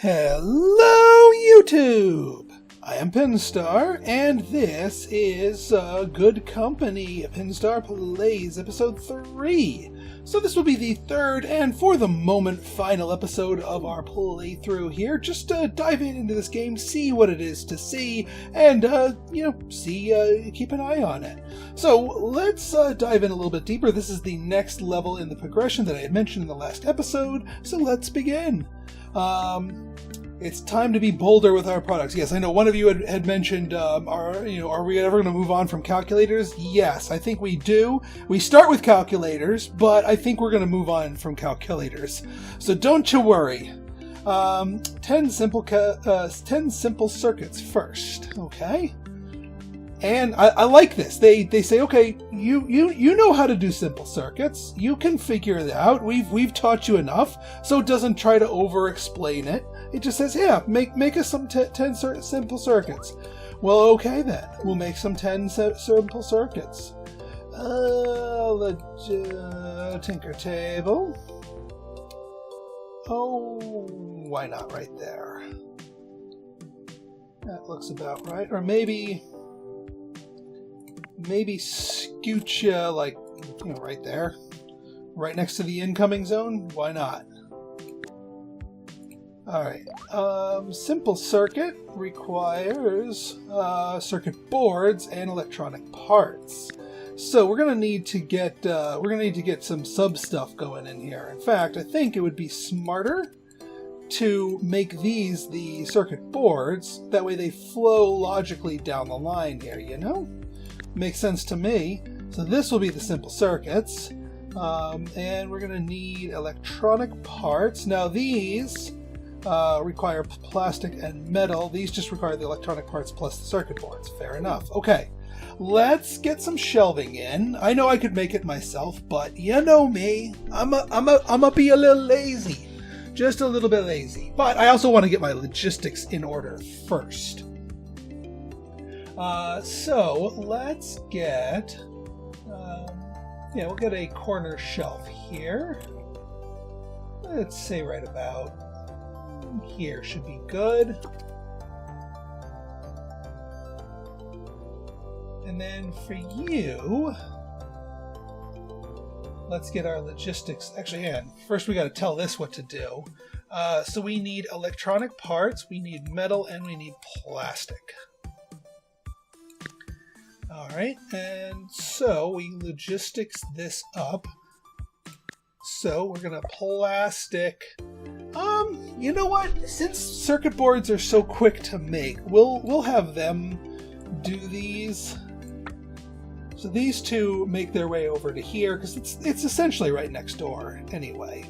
Hello, YouTube! I am Pinstar, and this is Good Company, Pinstar Plays Episode 3. So this will be the third and, for the moment, final episode of our playthrough here. Just dive into this game, see what it is to see, and, keep an eye on it. So let's dive in a little bit deeper. This is the next level in the progression that I had mentioned in the last episode, so let's begin. It's time to be bolder with our products. Yes, I know one of you had mentioned, are we ever going to move on from calculators? Yes, I think we do. We start with calculators, but I think we're going to move on from calculators. So don't you worry. 10 simple circuits first, okay? And I like this. They say, okay, you know how to do simple circuits. You can figure it out. We've taught you enough, so it doesn't try to over-explain it. It just says, yeah, make us some 10 simple circuits. Well, okay then. We'll make some 10 simple circuits. Tinker table. Oh, why not right there? That looks about right. Or maybe scooch like, right there. Right next to the incoming zone. Why not? Alright, simple circuit requires circuit boards and electronic parts. So we're gonna need to get some sub stuff going in here. In fact, I think it would be smarter to make these the circuit boards. That way they flow logically down the line here, you know? Makes sense to me. So this will be the simple circuits. And we're gonna need electronic parts. Now these require plastic and metal. These just require the electronic parts plus the circuit boards. Fair enough. Okay, let's get some shelving in. I know I could make it myself, but you know me. I'm a be a little lazy. Just a little bit lazy. But I also want to get my logistics in order first. So let's get we'll get a corner shelf here. Let's say right about here should be good. And then for you, let's get our logistics. Actually, first we got to tell this what to do. So we need electronic parts, we need metal, and we need plastic. Alright, and so we logistics this up. So we're gonna plastic. You know what? Since circuit boards are so quick to make, we'll have them do these. So these two make their way over to here because it's essentially right next door anyway.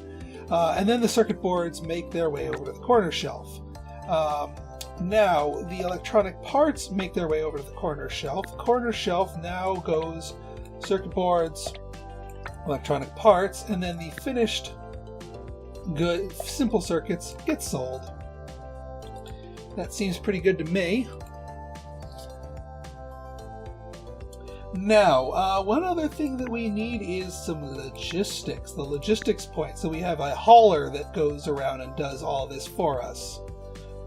And then the circuit boards make their way over to the corner shelf. Now the electronic parts make their way over to the corner shelf. The corner shelf now goes circuit boards, electronic parts, and then the finished good simple circuits get sold. That seems pretty good to me. Now, one other thing that we need is some logistics. The logistics point. So we have a hauler that goes around and does all this for us.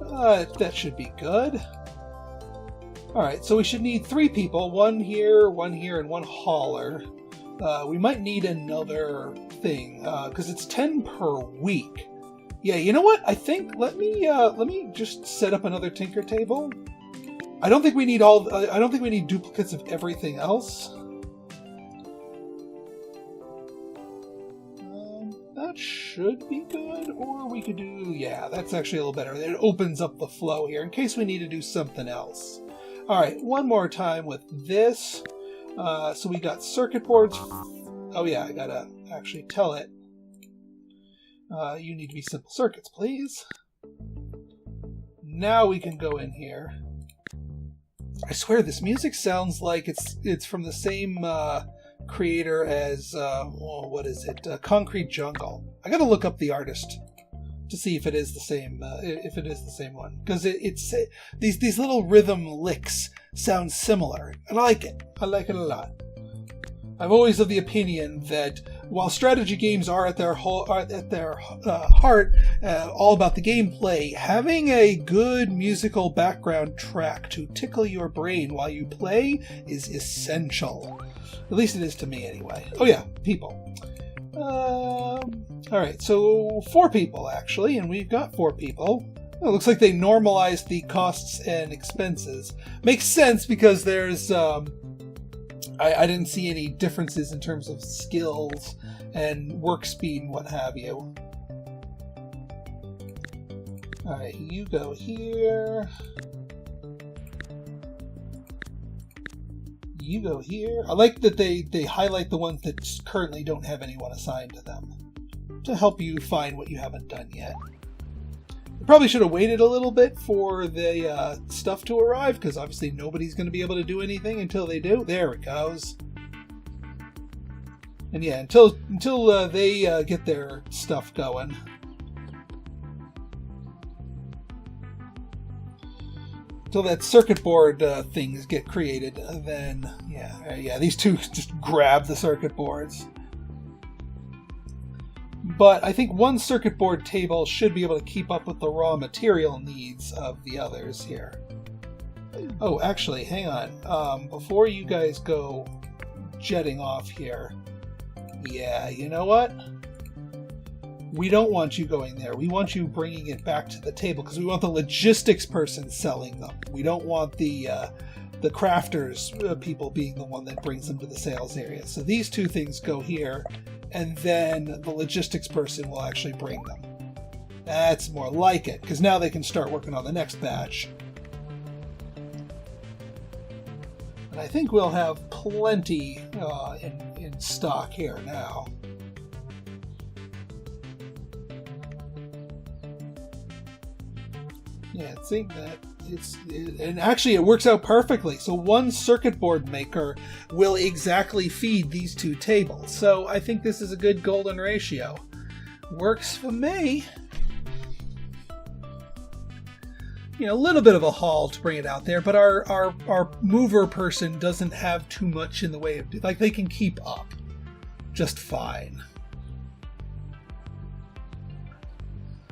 That should be good. Alright, so we should need 3 people. One here, and one hauler. We might need another thing, because it's 10 per week. Yeah, you know what? I think let me just set up another tinker table. I don't think we need duplicates of everything else. That should be good, or we could do, yeah, that's actually a little better. It opens up the flow here in case we need to do something else. Alright, one more time with this. So we got circuit boards. Oh yeah, I gotta actually tell it. You need to be simple circuits, please. Now we can go in here. I swear this music sounds like it's from the same creator as what is it? Concrete Jungle. I gotta look up the artist to see if it is the same. If it is the same one, because it's these little rhythm licks sound similar, and I like it. I like it a lot. I'm always of the opinion that while strategy games are at their heart all about the gameplay, having a good musical background track to tickle your brain while you play is essential. At least it is to me, anyway. Oh yeah, people. Alright, so 4 people, actually, and we've got 4 people. It looks like they normalized the costs and expenses. Makes sense because there's... I didn't see any differences in terms of skills and work speed and what have you. Alright, you go here. You go here. I like that they highlight the ones that currently don't have anyone assigned to them to help you find what you haven't done yet. I probably should have waited a little bit for the stuff to arrive, because obviously nobody's going to be able to do anything until they do. There it goes. And yeah, until they get their stuff going. Until that circuit board things get created, then yeah, these two just grab the circuit boards. But I think one circuit board table should be able to keep up with the raw material needs of the others here. Oh, actually, hang on. Before you guys go jetting off here, yeah, you know what? We don't want you going there. We want you bringing it back to the table because we want the logistics person selling them. We don't want the crafters people being the one that brings them to the sales area. So these two things go here, and then the logistics person will actually bring them. That's more like it, because now they can start working on the next batch. And I think we'll have plenty in stock here now. Yeah, see that and actually it works out perfectly. So one circuit board maker will exactly feed these two tables. So I think this is a good golden ratio. Works for me. You know, a little bit of a haul to bring it out there, but our mover person doesn't have too much in the way of, like, they can keep up just fine.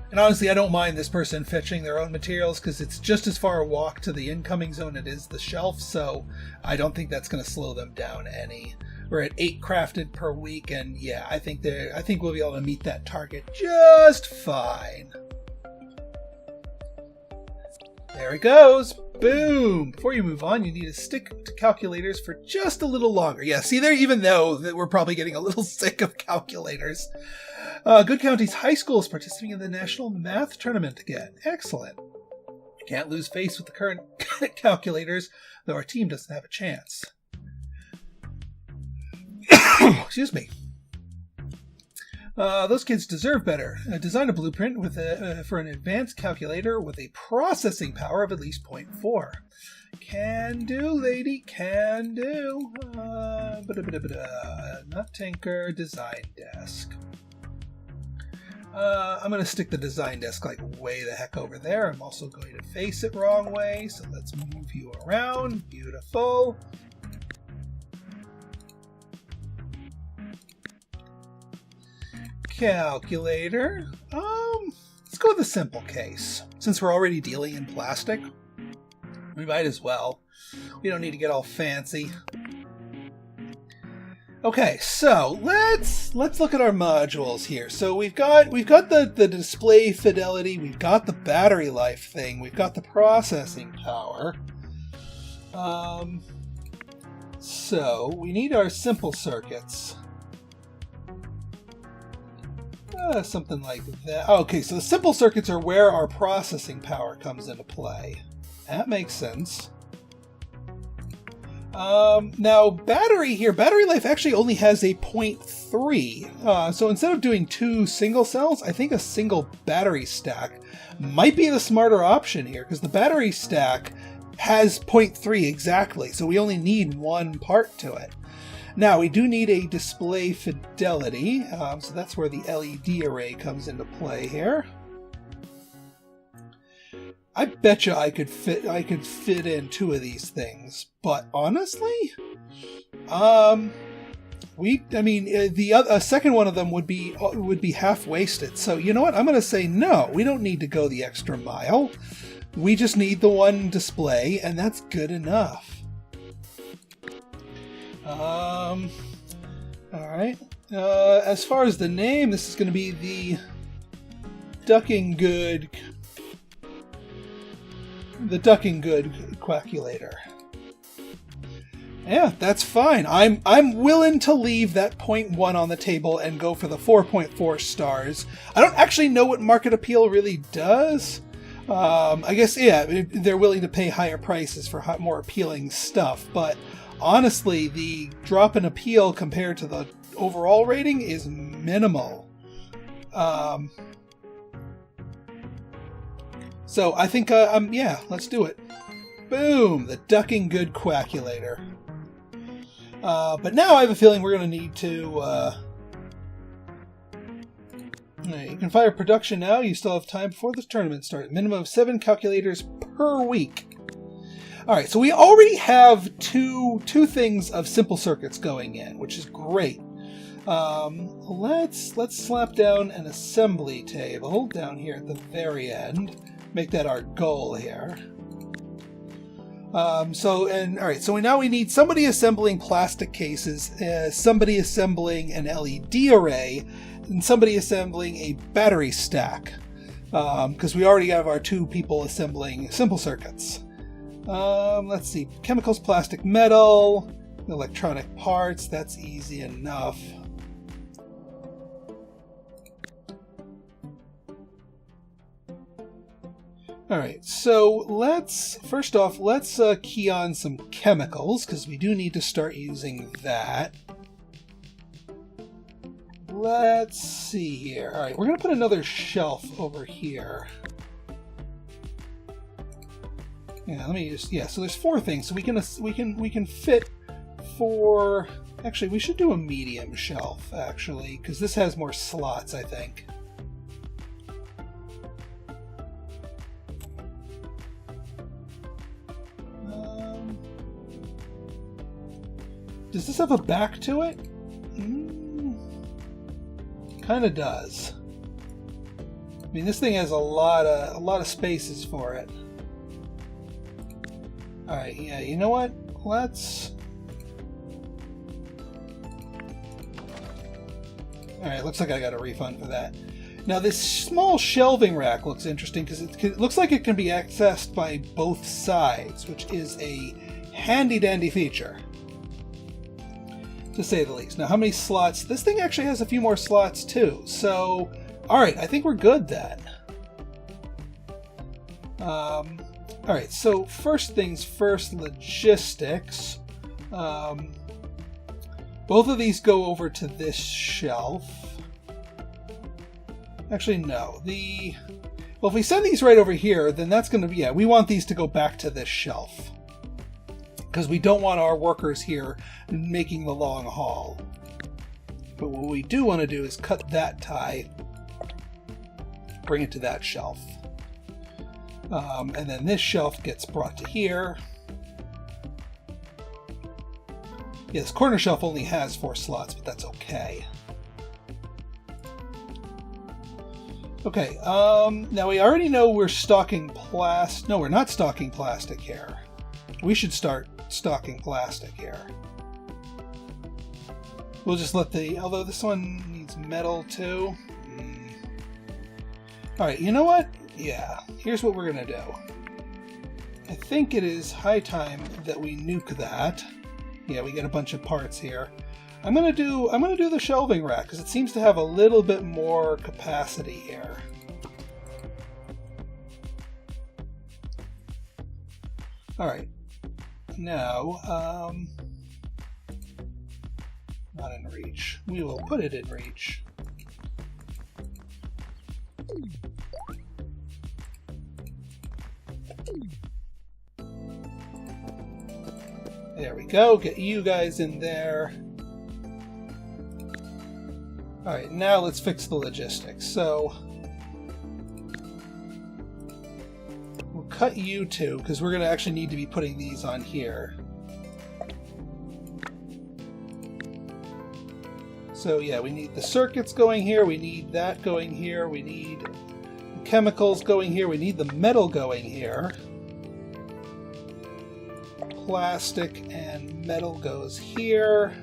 And honestly, I don't mind this person fetching their own materials because it's just as far a walk to the incoming zone as it is the shelf, so I don't think that's going to slow them down any. We're at 8 crafted per week, and yeah, I think we'll be able to meet that target just fine. There it goes. Boom! Before you move on, you need to stick to calculators for just a little longer. Yeah, see there, even though that we're probably getting a little sick of calculators. Good County's high school is participating in the National Math Tournament again. Excellent. We can't lose face with the current calculators, though our team doesn't have a chance. Excuse me. Those kids deserve better. Design a blueprint with for an advanced calculator with a processing power of at least 0.4. Can do, lady, can do. Not tinker, design desk. I'm going to stick the design desk like way the heck over there. I'm also going to face it wrong way, so let's move you around. Beautiful. Calculator. Let's go with the simple case. Since we're already dealing in plastic, we might as well. We don't need to get all fancy. Okay, so let's look at our modules here. So we've got the display fidelity, we've got the battery life thing, we've got the processing power. So we need our simple circuits. Something like that. Okay, so the simple circuits are where our processing power comes into play. That makes sense. Now, battery life actually only has a 0.3. So instead of doing 2 single cells, I think a single battery stack might be the smarter option here, because the battery stack has 0.3 exactly, so we only need 1 part to it. Now, we do need a display fidelity, so that's where the LED array comes into play here. I betcha I could fit in 2 of these things, but honestly, I mean, the second one of them would be half wasted. So you know what? I'm going to say no. We don't need to go the extra mile. We just need the one display, and that's good enough. All right. As far as the name, this is going to be the Ducking Good Quackulator. Yeah, that's fine. I'm willing to leave that 0.1 on the table and go for the 4.4 stars. I don't actually know what market appeal really does. I guess, yeah, they're willing to pay higher prices for more appealing stuff, but honestly, the drop in appeal compared to the overall rating is minimal. So I think, yeah, let's do it. Boom! The Ducking Good Quackulator. But now I have a feeling we're going to need to... you can fire production now. You still have time before the tournament starts. Minimum of 7 calculators per week. Alright, so we already have two things of simple circuits going in, which is great. Let's slap down an assembly table down here at the very end. Make that our goal here. So now we need somebody assembling plastic cases, somebody assembling an LED array, and somebody assembling a battery stack. Because we already have our 2 people assembling simple circuits. Let's see. Chemicals, plastic, metal, electronic parts. That's easy enough. Alright, so first off, let's key on some chemicals, because we do need to start using that. Let's see here. Alright, we're going to put another shelf over here. Yeah, let me just, yeah, so there's 4 things, so we can fit 4, actually, we should do a medium shelf, actually, because this has more slots, I think. Does this have a back to it? Kind of does. I mean, this thing has a lot of spaces for it. All right, yeah. You know what? Let's. All right. Looks like I got a refund for that. Now, this small shelving rack looks interesting because it looks like it can be accessed by both sides, which is a handy-dandy feature, to say the least. Now, how many slots? This thing actually has a few more slots too. So, all right, I think we're good then. All right, so first things first, logistics. Both of these go over to this shelf. Actually, no. Well, if we send these right over here, then that's going to be, yeah, we want these to go back to this shelf, because we don't want our workers here making the long haul. But what we do want to do is cut that tie, bring it to that shelf. And then this shelf gets brought to here. Yeah, this corner shelf only has 4 slots, but that's okay. Okay, now we already know we're stocking plastic. No, we're not stocking plastic here. We should start stocking plastic here. We'll just let although this one needs metal too. Alright, you know what? Yeah, here's what we're gonna do. I think it is high time that we nuke that. Yeah, we get a bunch of parts here. I'm gonna do the shelving rack because it seems to have a little bit more capacity here. Alright. Now, not in reach. We will put it in reach. There we go. Get you guys in there. Alright, now let's fix the logistics. So, we'll cut you 2, because we're going to actually need to be putting these on here. So yeah, we need the circuits going here, we need that going here, we need chemicals going here, we need the metal going here. Plastic and metal goes here.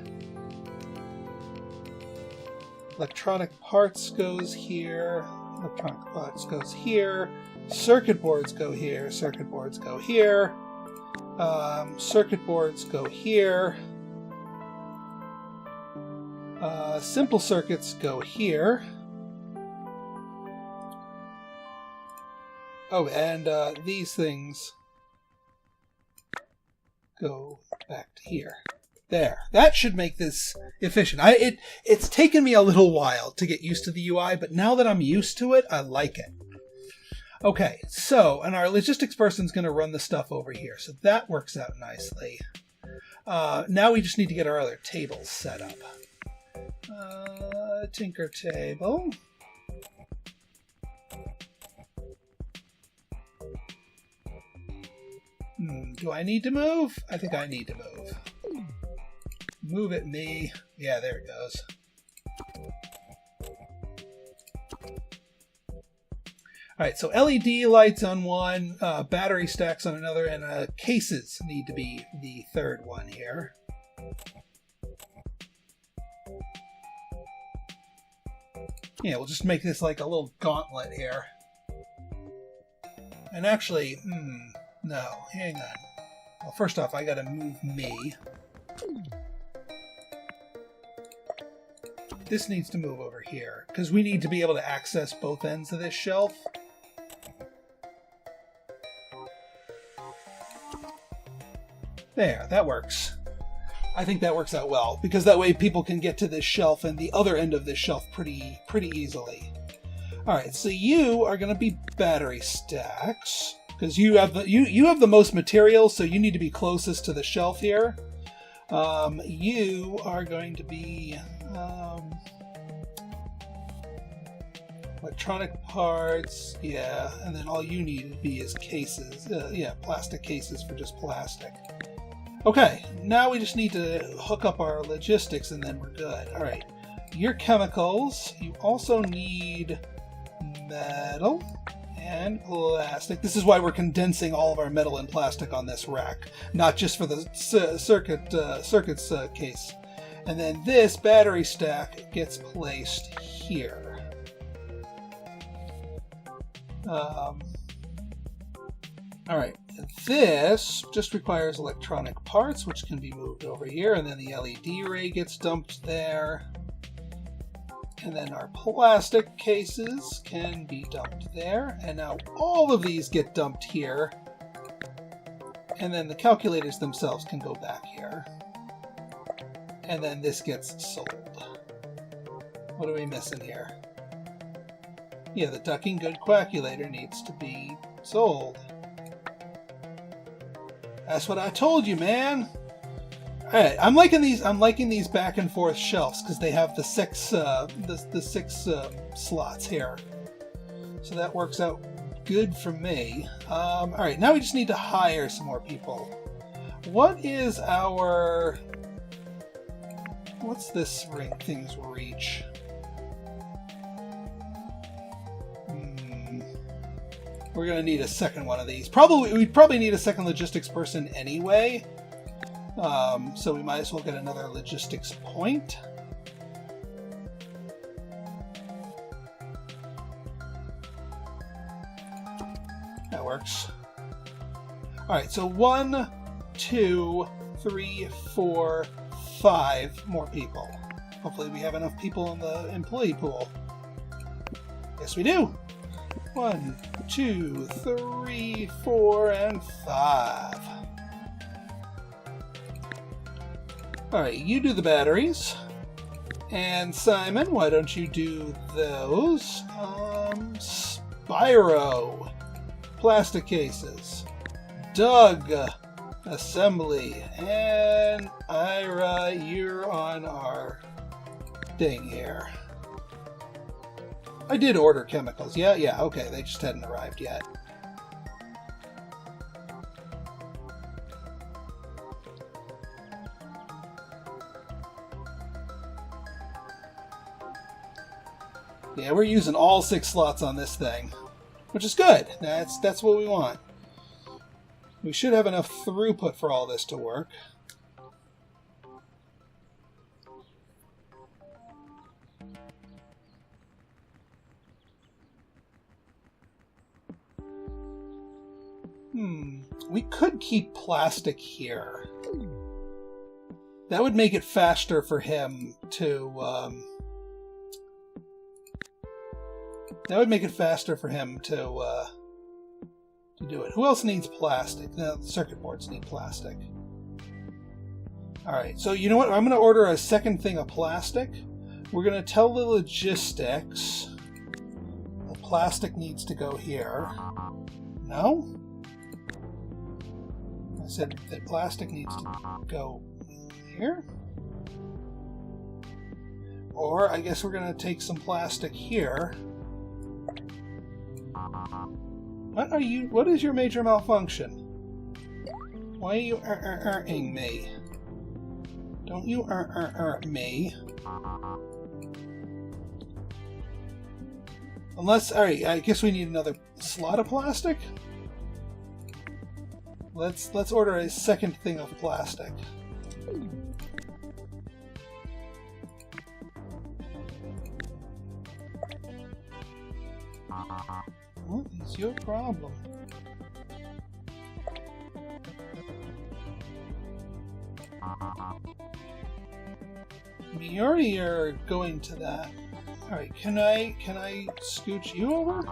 Electronic parts goes here. Electronic parts goes here. Circuit boards go here. Circuit boards go here. Circuit boards go here. Simple circuits go here. Oh, and these things go back to here. There. That should make this efficient. It's taken me a little while to get used to the UI, but now that I'm used to it, I like it. Okay, so, and our logistics person's going to run the stuff over here, so that works out nicely. Now we just need to get our other tables set up. Tinker table. Do I need to move? I think I need to move. Move it, me. Yeah, there it goes. Alright, so LED lights on one, battery stacks on another, and cases need to be the third one here. Yeah, we'll just make this like a little gauntlet here. And actually, no, hang on. Well, first off, I gotta move me. This needs to move over here, because we need to be able to access both ends of this shelf. There, that works. I think that works out well, because that way people can get to this shelf and the other end of this shelf pretty easily. Alright, so you are going to be battery stacks, because you have the most material, so you need to be closest to the shelf here. You are going to be electronic parts, yeah, and then all you need to be is cases, yeah, plastic cases for just plastic. Okay, now we just need to hook up our logistics and then we're good. Alright, your chemicals, you also need metal and plastic. This is why we're condensing all of our metal and plastic on this rack, not just for the circuits case. And then this battery stack gets placed here. Alright, this just requires electronic parts, which can be moved over here, and then the LED ray gets dumped there. And then our plastic cases can be dumped there, and now all of these get dumped here. And then the calculators themselves can go back here. And then this gets sold. What are we missing here? Yeah, the ducking good quackulator needs to be sold. That's what I told you, man. All right, I'm liking these back and forth shelves because they have the six slots here, so that works out good for me. All right, now we just need to hire some more people. What's this thing's reach? We're gonna need a second one of these. We'd probably need a second logistics person anyway. So we might as well get another logistics point. That works. Alright, so 1, 2, 3, 4, 5 more people. Hopefully we have enough people in the employee pool. Yes, we do. 1, 2, 3, 4, and 5. Alright, you do the batteries. And Simon, why don't you do those? Spyro, plastic cases. Doug, assembly. And Ira, you're on our thing here. I did order chemicals. Yeah, okay, they just hadn't arrived yet. Yeah, we're using all 6 slots on this thing, which is good. That's what we want. We should have enough throughput for all this to work. We could keep plastic here. That would make it faster for him to, to do it. Who else needs plastic? No, the circuit boards need plastic. Alright, so you know what? I'm going to order a second thing of plastic. We're going to tell the logistics the plastic needs to go here. No? I said that plastic needs to go here. Or I guess we're going to take some plastic here. What is your major malfunction? Why are you ing me? Don't you me. Unless, alright, I guess we need another slot of plastic. Let's order a second thing of plastic. What is your problem? I mean, you already are going to that. Alright, can I scooch you over?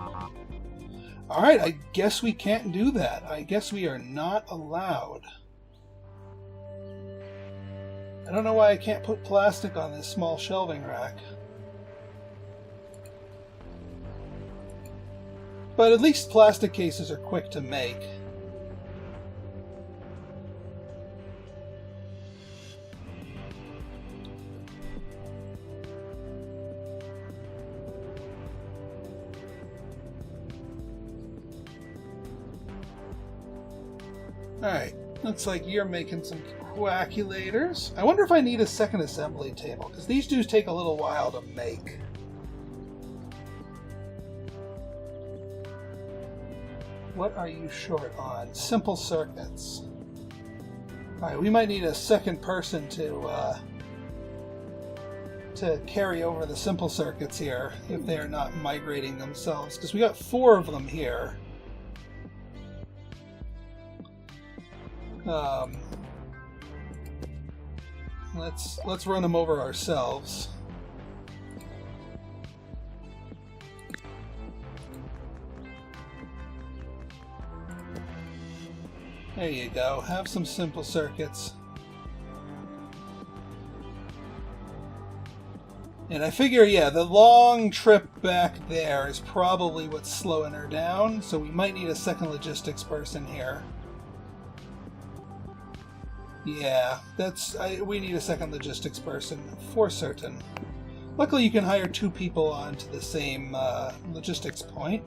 Alright, I guess we can't do that. I guess we are not allowed. I don't know why I can't put plastic on this small shelving rack. But at least plastic cases are quick to make. Alright, looks like you're making some coagulators. I wonder if I need a second assembly table, because these do take a little while to make. What are you short on? Simple circuits. Alright, we might need a second person to carry over the simple circuits here, if they're not migrating themselves, because we got 4 of them here. Let's run them over ourselves. There you go. Have some simple circuits. And I figure, yeah, the long trip back there is probably what's slowing her down, so we might need a second logistics person here. Yeah, we need a second logistics person, for certain. Luckily you can hire 2 people onto the same logistics point.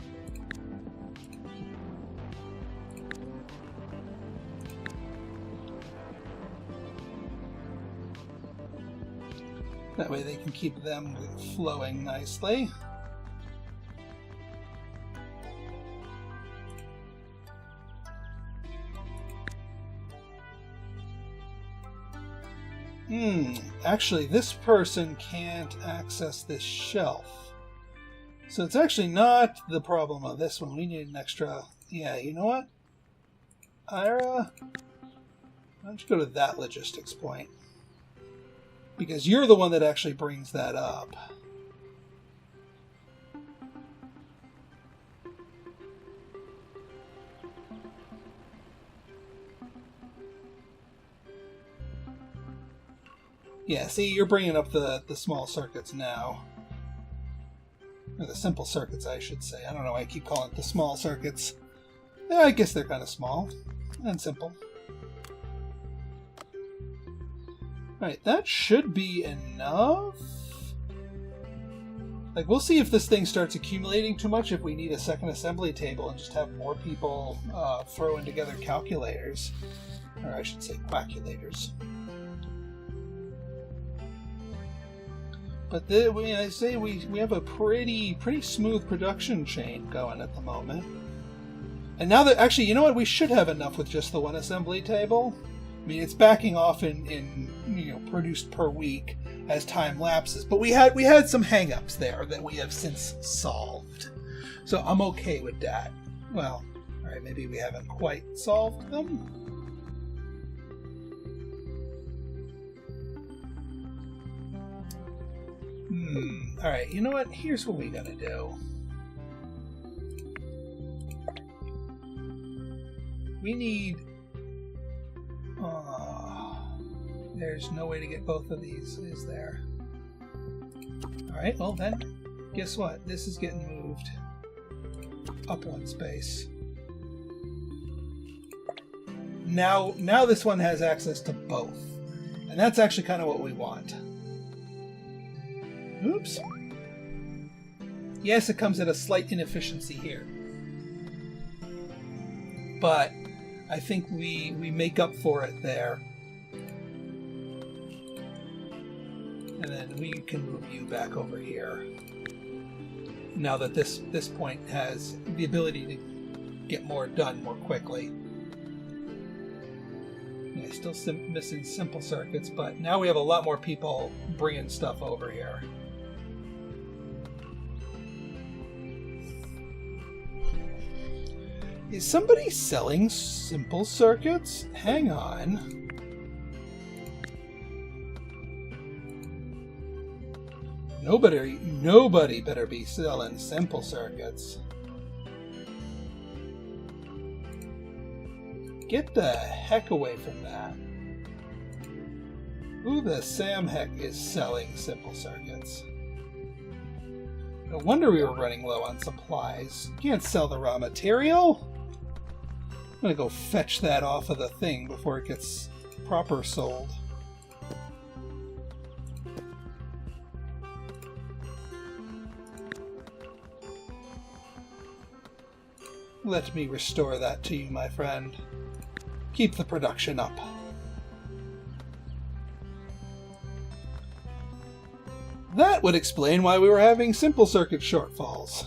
That way they can keep them flowing nicely. Actually, this person can't access this shelf. So it's actually not the problem of this one. We need an extra... Yeah, you know what? Ira, why don't you go to that logistics point? Because you're the one that actually brings that up. Yeah, see, you're bringing up the small circuits now. Or the simple circuits, I should say. I don't know why I keep calling it the small circuits. Yeah, I guess they're kind of small and simple. Alright, that should be enough. Like, we'll see if this thing starts accumulating too much, if we need a second assembly table and just have more people throwing together calculators. Or I should say, quaculators. but I say we have a pretty smooth production chain going at the moment. And now that, actually, you know what? We should have enough with just the one assembly table. I mean, it's backing off in produced per week as time lapses. But we had some hang-ups there that we have since solved. So I'm okay with that. Well, all right, maybe we haven't quite solved them. All right, you know what? Here's what we gotta do. We need... there's no way to get both of these, is there? Alright, well then, guess what? This is getting moved up one space. Now this one has access to both. And that's actually kind of what we want. Oops. Yes, it comes at a slight inefficiency here. But I think we make up for it there. And then we can move you back over here. Now that this point has the ability to get more done more quickly. Yeah, still missing simple circuits, but now we have a lot more people bringing stuff over here. Is somebody selling simple circuits? Hang on. Nobody better be selling simple circuits. Get the heck away from that. Who the Sam heck is selling simple circuits? No wonder we were running low on supplies. You can't sell the raw material. I'm gonna go fetch that off of the thing before it gets proper sold. Let me restore that to you, my friend. Keep the production up. That would explain why we were having simple circuit shortfalls.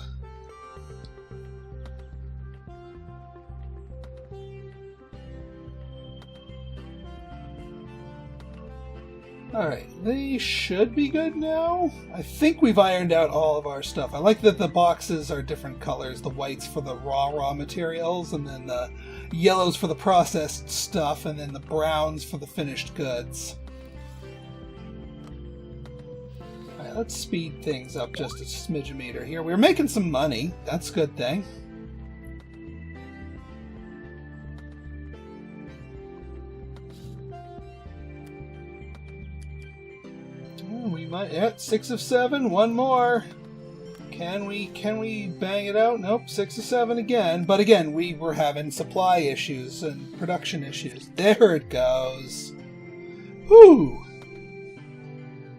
Alright, they should be good now. I think we've ironed out all of our stuff. I like that the boxes are different colors. The whites for the raw materials, and then the yellows for the processed stuff, and then the browns for the finished goods. Alright, let's speed things up just a smidge-meter here. We're making some money. That's a good thing. We might, yeah, 6 of 7, one more. Can we bang it out? Nope, 6 of 7 again. But again, we were having supply issues and production issues. There it goes. Whew.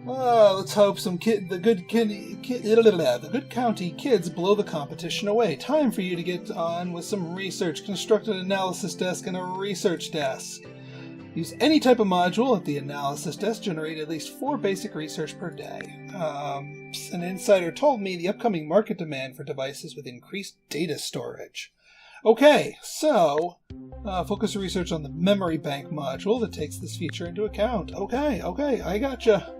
Well, let's hope the good county kids blow the competition away. Time for you to get on with some research. Construct an analysis desk and a research desk. Use any type of module at the analysis desk. Generate at least 4 basic research per day. An insider told me the upcoming market demand for devices with increased data storage. Okay, so focus research on the memory bank module that takes this feature into account. Okay, I gotcha.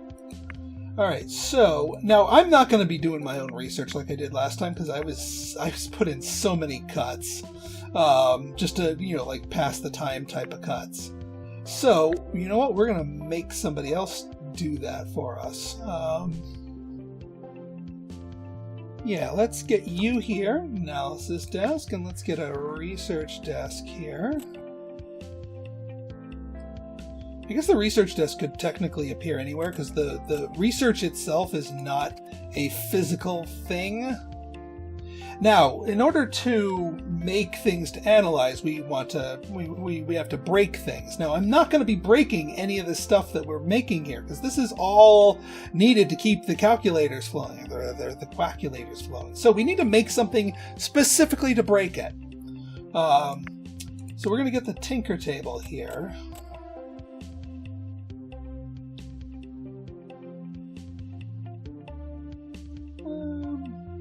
Alright, so now I'm not going to be doing my own research like I did last time because I was put in so many cuts. Just to, like pass the time type of cuts. So, you know what? We're going to make somebody else do that for us. Yeah, let's get you here, analysis desk, and let's get a research desk here. I guess the research desk could technically appear anywhere because the research itself is not a physical thing. Now, in order to make things to analyze, we have to break things. Now, I'm not going to be breaking any of the stuff that we're making here, because this is all needed to keep the calculators flowing, the quackulators flowing. So we need to make something specifically to break it. So we're going to get the Tinker table here.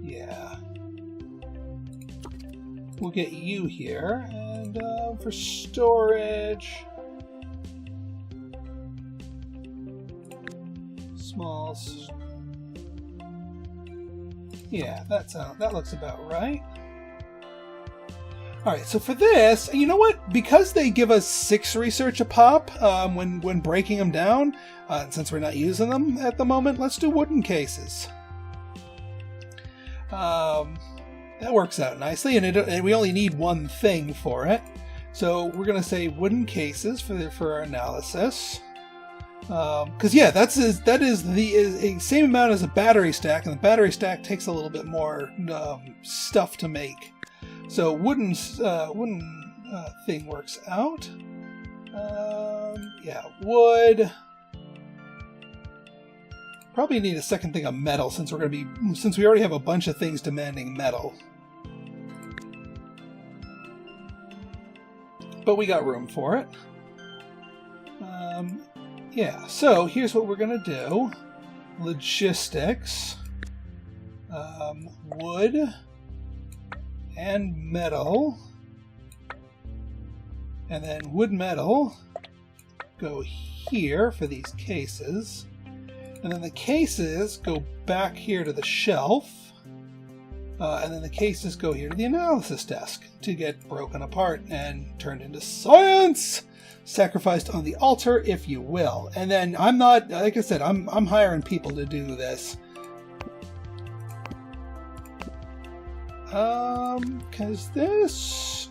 Yeah. We'll get you here, and for storage, small. Yeah, that looks about right. All right, so for this, you know what? Because they give us 6 research a pop when breaking them down, since we're not using them at the moment, let's do wooden cases. That works out nicely, and we only need one thing for it. So we're going to say wooden cases for our analysis. Because yeah, that is the same amount as a battery stack, and the battery stack takes a little bit more stuff to make. So wooden thing works out. Yeah, wood. Probably need a second thing of metal since we already have a bunch of things demanding metal. But we got room for it. Yeah, so here's what we're gonna do. Logistics. Wood and metal. And then wood metal go here for these cases. And then the cases go back here to the shelf. And then the cases go here to the analysis desk to get broken apart and turned into science! Sacrificed on the altar, if you will. And then I'm not, like I said, I'm hiring people to do this. Cause this,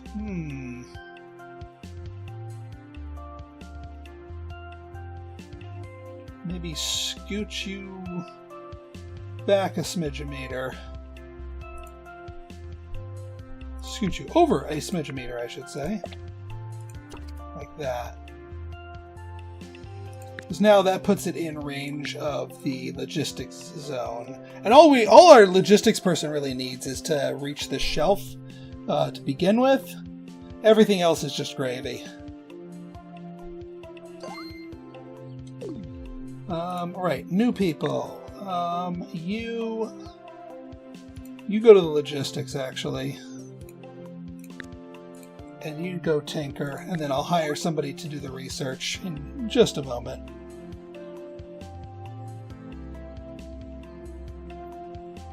maybe scoot you back a smidge-a-meter. Scoot you over a smidge-a-meter, I should say. Like that. Because now that puts it in range of the logistics zone. And all our logistics person really needs is to reach the shelf to begin with. Everything else is just gravy. Alright, new people. You go to the logistics, actually. And you go tinker, and then I'll hire somebody to do the research in just a moment.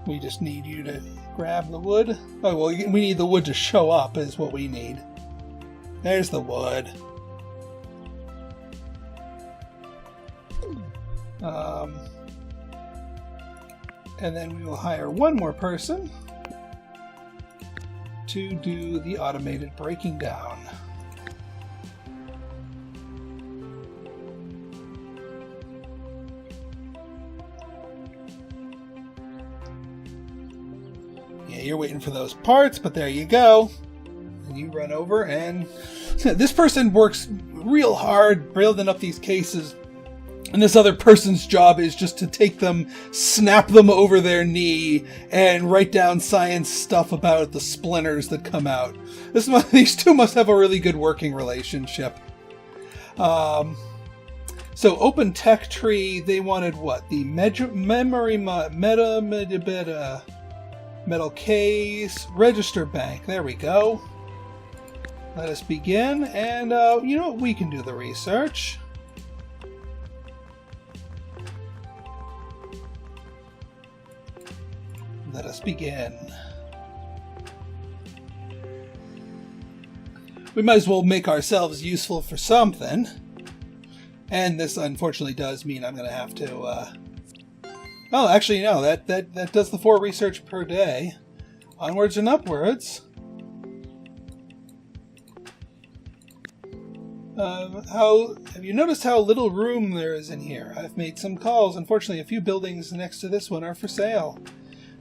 We just need you to grab the wood. Oh, well, we need the wood to show up is what we need. There's the wood. And then we will hire one more person to do the automated breaking down. Yeah, you're waiting for those parts, but there you go. And you run over, and this person works real hard building up these cases. And this other person's job is just to take them, snap them over their knee, and write down science stuff about the splinters that come out. These two must have a really good working relationship. So open tech tree, they wanted what? The memory metal case, register bank. There we go. Let us begin, and you know what? We can do the research. Let us begin. We might as well make ourselves useful for something. And this unfortunately does mean I'm going to have to... Oh, actually, no. That does the 4 research per day. Onwards and upwards. Have you noticed how little room there is in here? I've made some calls. Unfortunately, a few buildings next to this one are for sale.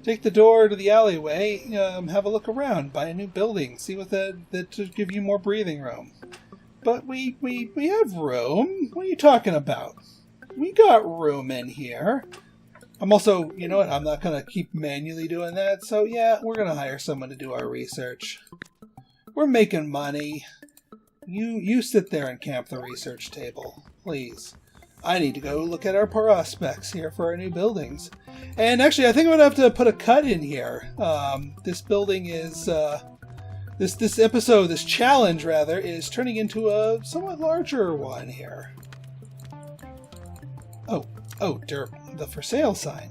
Take the door to the alleyway, have a look around, buy a new building, see what that to give you more breathing room. But we have room. What are you talking about? We got room in here. I'm also, you know what, I'm not going to keep manually doing that, so yeah, we're going to hire someone to do our research. We're making money. You sit there and camp the research table, please. I need to go look at our prospects here for our new buildings. And actually, I think I'm going to have to put a cut in here. This building is... This episode, this challenge, rather, is turning into a somewhat larger one here. Oh, derp, the for sale sign.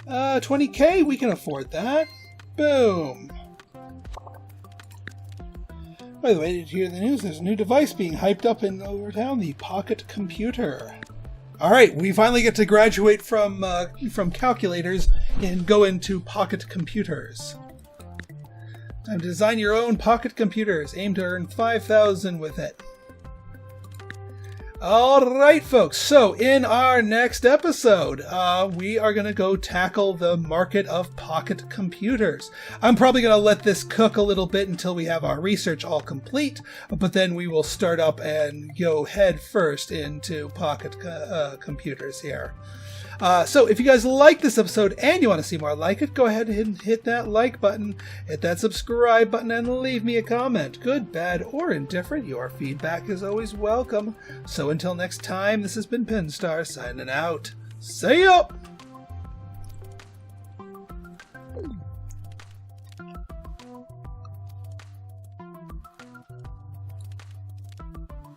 20K, we can afford that. Boom. By the way, did you hear the news? There's a new device being hyped up in over town, the pocket computer. Alright, we finally get to graduate from calculators and go into pocket computers. Time to design your own pocket computers. Aim to earn 5,000 with it. Alright, folks. So, in our next episode, we are going to go tackle the market of pocket computers. I'm probably going to let this cook a little bit until we have our research all complete, but then we will start up and go head first into pocket computers here. So if you guys like this episode and you want to see more like it, go ahead and hit that like button, hit that subscribe button, and leave me a comment. Good, bad, or indifferent, your feedback is always welcome. So until next time, this has been Pinstar signing out. See ya!